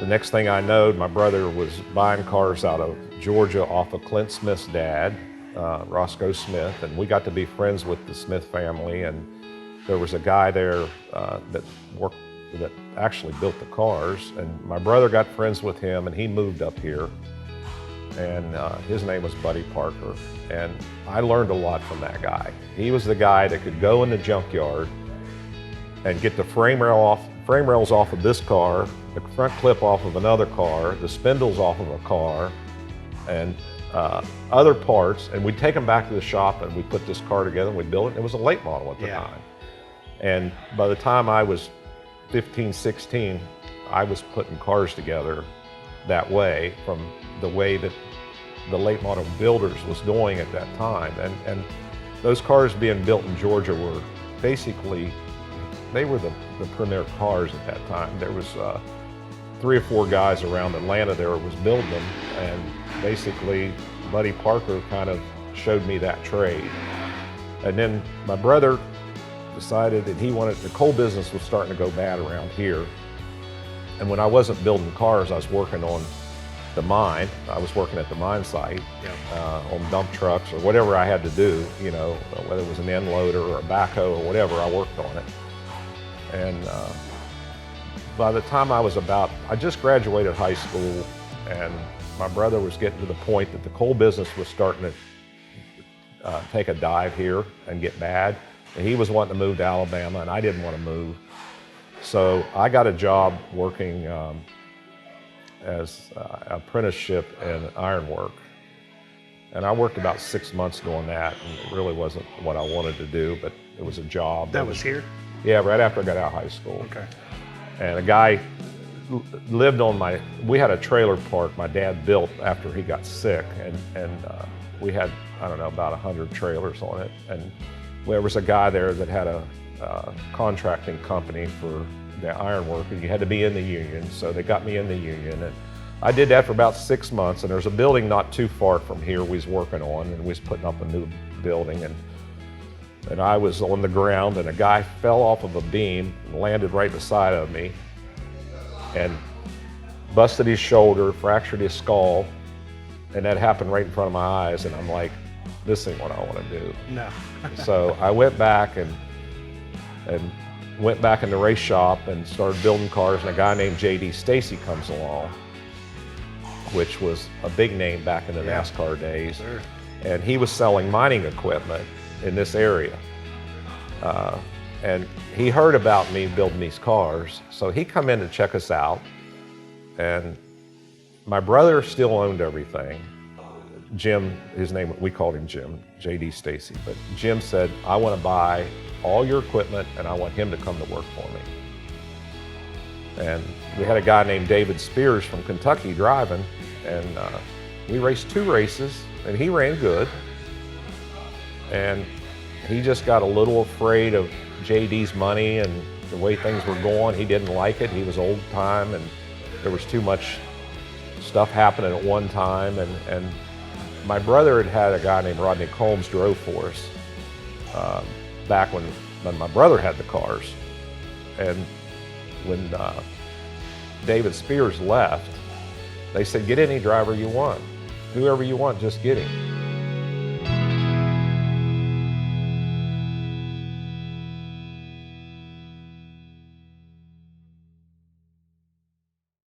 next thing I know, my brother was buying cars out of Georgia off of Clint Smith's dad, Roscoe Smith, and we got to be friends with the Smith family. And there was a guy there that actually built the cars, and my brother got friends with him, and he moved up here, and his name was Buddy Parker, and I learned a lot from that guy. He was the guy that could go in the junkyard and get the frame rails off of this car, the front clip off of another car, the spindles off of a car, and other parts, and we'd take them back to the shop and we'd put this car together and we'd build it. It was a late model at the time. And by the time I was 15, 16, I was putting cars together that way, from the way that the late model builders was doing at that time. And those cars being built in Georgia were basically, they were the premier cars at that time. There was 3 or 4 guys around Atlanta there was building them, and basically Buddy Parker kind of showed me that trade. And then my brother decided that the coal business was starting to go bad around here. And when I wasn't building cars, I was working on the mine. I was working at the mine site on dump trucks or whatever I had to do, you know, whether it was an end loader or a backhoe or whatever, I worked on it. And by the time I just graduated high school, and my brother was getting to the point that the coal business was starting to take a dive here and get bad. And he was wanting to move to Alabama, and I didn't want to move. So I got a job working as apprenticeship in ironwork. And I worked about 6 months doing that, and it really wasn't what I wanted to do, but it was a job. That was here? Yeah, right after I got out of high school. Okay. And a guy lived on we had a trailer park my dad built after he got sick, and we had, I don't know, about 100 trailers on it. And there was a guy there that had a contracting company for the ironwork, and you had to be in the union, so they got me in the union. And I did that for about 6 months, and there's a building not too far from here we was working on, and we was putting up a new building, and I was on the ground, and a guy fell off of a beam and landed right beside of me and busted his shoulder, fractured his skull, and that happened right in front of my eyes. And I'm like, this ain't what I want to do. No. So I went back and went back in the race shop and started building cars, and a guy named J.D. Stacy comes along, which was a big name back in the NASCAR days. Sure. And he was selling mining equipment in this area. And he heard about me building these cars, so he come in to check us out. And my brother still owned everything. Jim, his name, we called him Jim, J.D. Stacy, but Jim said, I want to buy all your equipment and I want him to come to work for me. And we had a guy named David Spears from Kentucky driving, and we raced 2 races, and he ran good. And he just got a little afraid of JD's money and the way things were going. He didn't like it. He was old time, and there was too much stuff happening at one time. And my brother had a guy named Rodney Combs drove for us back when my brother had the cars. And when David Spears left, they said, get any driver you want. Whoever you want, just get him.